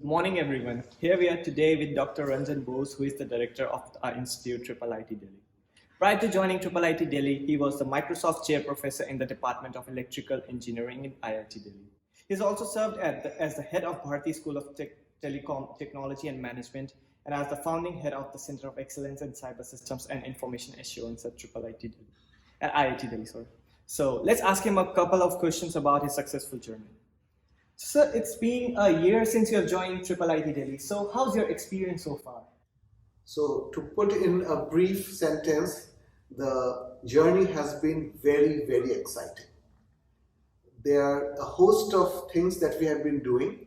Morning, everyone. Here we are today with Dr. Ranjan Bose, who is the director of our institute, IIIT Delhi. Prior to joining IIIT Delhi, he was the Microsoft Chair Professor in the Department of Electrical Engineering in IIT Delhi. He's also served as the head of Bharati School of Telecom Technology and Management and as the founding head of the Center of Excellence in Cyber Systems and Information Assurance at IIT Delhi. So let's ask him a couple of questions about his successful journey. Sir, it's been a year since you have joined IIIT Delhi. So how's your experience so far? So to put in a brief sentence, the journey has been very, very exciting. There are a host of things that we have been doing,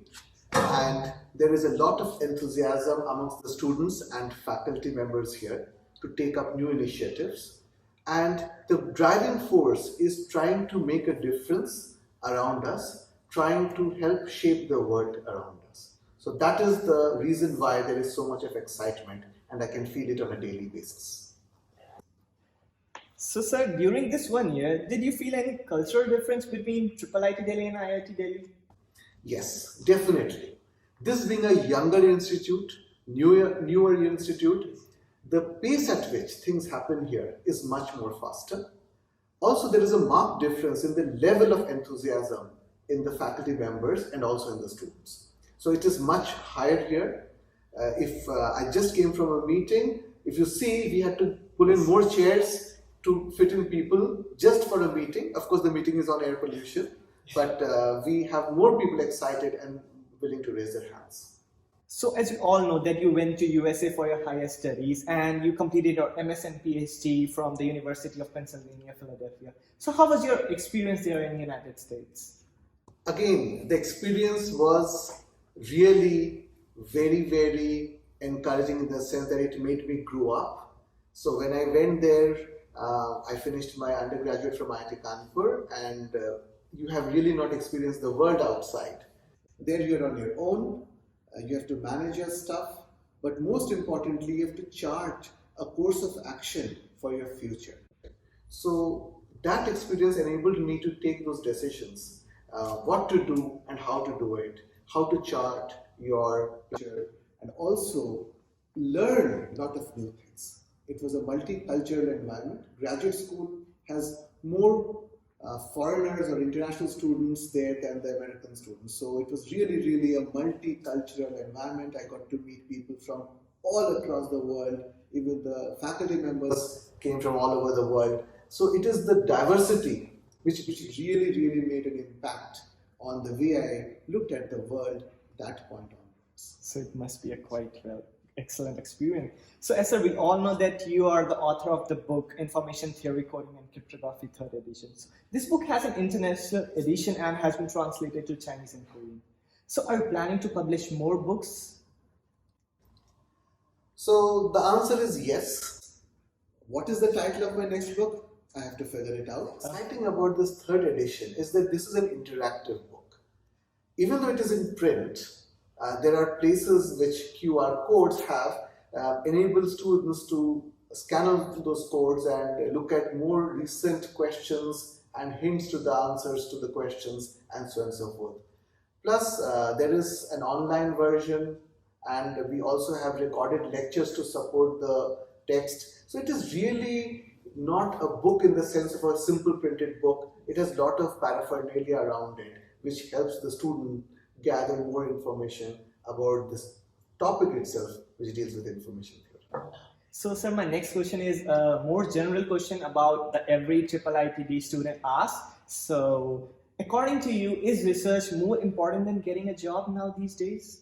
and there is a lot of enthusiasm amongst the students and faculty members here to take up new initiatives. And the driving force is trying to make a difference around us, trying to help shape the world around us. So that is the reason why there is so much of excitement, and I can feel it on a daily basis. So, sir, during this 1 year, did you feel any cultural difference between IIIT Delhi and IIT Delhi? Yes, definitely. This being a younger institute, newer institute, the pace at which things happen here is much more faster. Also, there is a marked difference in the level of enthusiasm in the faculty members and also in the students. So it is much higher here. If I just came from a meeting, if you see, we had to pull in more chairs to fit in people just for a meeting. Of course, the meeting is on air pollution, but we have more people excited and willing to raise their hands. So, as you all know, that you went to USA for your higher studies and you completed your MS and PhD from the University of Pennsylvania, Philadelphia. So, how was your experience there in the United States? Again, the experience was really very, very encouraging in the sense that it made me grow up. So when I went there, I finished my undergraduate from IIT Kanpur, and you have really not experienced the world outside. There you're on your own, you have to manage your stuff, but most importantly, you have to chart a course of action for your future. So that experience enabled me to take those decisions. What to do and how to do it, how to chart your future, and also learn a lot of new things. It was a multicultural environment. Graduate school has more foreigners or international students there than the American students. So it was really, really a multicultural environment. I got to meet people from all across the world. Even the faculty members came from all over the world. So it is the diversity which really, really made an impact on the way I looked at the world at that point onwards. So it must be a quite excellent experience. So, as we all know that you are the author of the book Information Theory, Coding and Cryptography, 3rd edition. So this book has an international edition and has been translated to Chinese and Korean. So are you planning to publish more books? So the answer is yes. What is the title of my next book? I have to figure it out. Exciting about this 3rd edition is that this is an interactive book. Even though it is in print, there are places which QR codes have enable students to scan on those codes and look at more recent questions and hints to the answers to the questions and so on and so forth. Plus, there is an online version, and we also have recorded lectures to support the text. So it is really not a book in the sense of a simple printed book. It has a lot of paraphernalia around it, which helps the student gather more information about this topic itself, which deals with information theory. So, sir, my next question is a more general question about the every IIIT student asks. So, according to you, is research more important than getting a job now these days?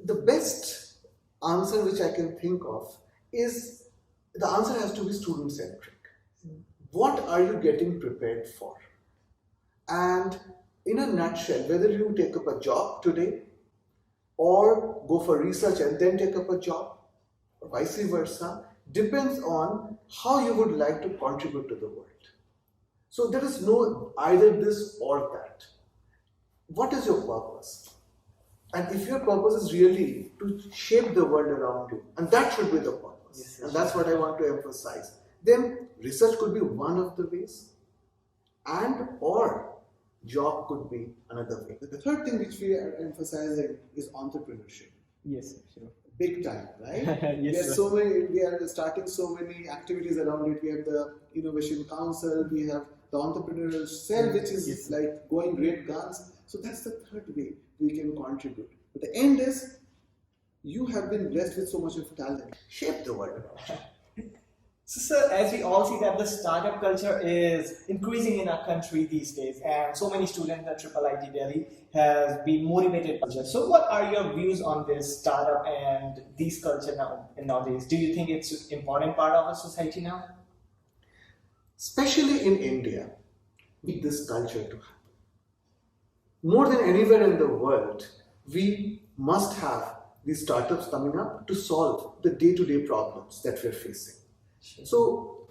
The best answer which I can think of is the answer has to be student-centric. What are you getting prepared for? And in a nutshell, whether you take up a job today or go for research and then take up a job, or vice versa, depends on how you would like to contribute to the world. So there is no either this or that. What is your purpose? And if your purpose is really to shape the world around you, and that should be the purpose, yes, and that's what I want to emphasize, then research could be one of the ways, and or Job could be another way. The third thing which we are emphasizing is entrepreneurship. Yes, sure. Big time, right? Yes, We are starting so many activities around it. We have the Innovation Council, we have the entrepreneurial cell, which is Yes. like going great guns. So that's the third way we can contribute. But the end is, you have been blessed with so much of talent. Shape the world. So, sir, as we all see that the startup culture is increasing in our country these days, and so many students at IIIT Delhi has been motivated. So, what are your views on this startup and these culture nowadays? Do you think it's an important part of our society now? Especially in India, we need this culture to happen. More than anywhere in the world, we must have these startups coming up to solve the day-to-day problems that we're facing. So,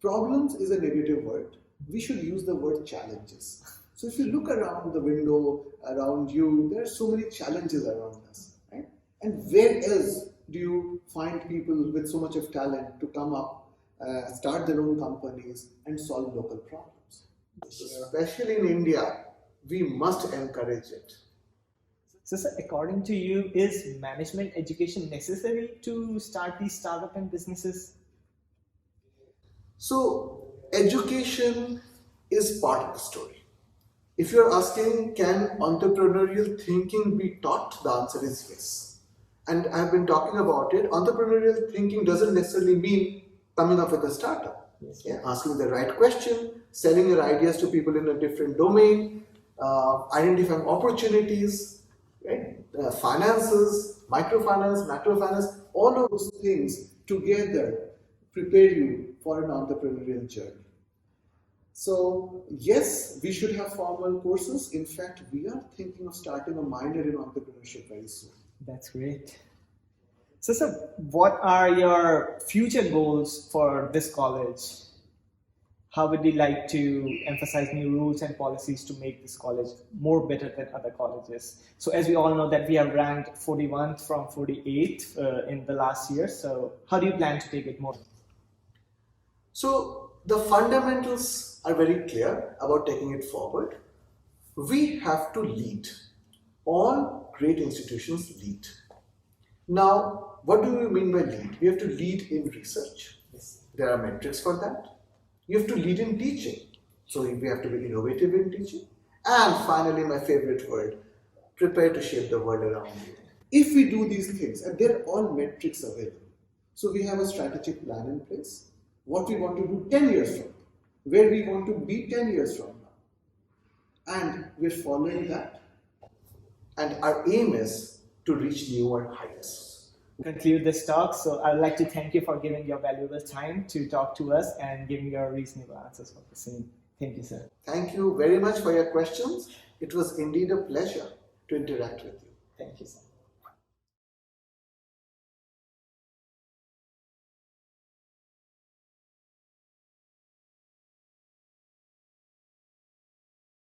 problems is a negative word. We should use the word challenges. So, if you look around the window, around you, there are so many challenges around us, right? And where else do you find people with so much of talent to come up, start their own companies, and solve local problems? Especially in India, we must encourage it. So, sir, according to you, is management education necessary to start these startup and businesses? So, education is part of the story. If you're asking, can entrepreneurial thinking be taught? The answer is yes. And I've been talking about it. Entrepreneurial thinking doesn't necessarily mean coming up with a startup. Yes. Yeah, asking the right question, selling your ideas to people in a different domain, identifying opportunities, right? Finances, microfinance, macrofinance, All of those things together prepare you for an entrepreneurial journey. So, yes, we should have formal courses. In fact, we are thinking of starting a minor in entrepreneurship very soon. That's great. So, sir, what are your future goals for this college? How would you like to emphasize new rules and policies to make this college more better than other colleges? So, as we all know that we have ranked 41st from 48th in the last year. So, how do you plan to take it more? So the fundamentals are very clear about taking it forward. We have to lead. All great institutions lead. Now, what do we mean by lead? We have to lead in research. Yes. There are metrics for that. You have to lead in teaching. So we have to be innovative in teaching. And finally, my favorite word, prepare to shape the world around you. If we do these things, and they're all metrics available, so we have a strategic plan in place, what we want to do 10 years from now, where we want to be 10 years from now, and we're following that. And our aim is to reach newer heights. Conclude this talk. So, I would like to thank you for giving your valuable time to talk to us and giving your reasonable answers for the same. Thank you, sir. Thank you very much for your questions. It was indeed a pleasure to interact with you. Thank you, sir.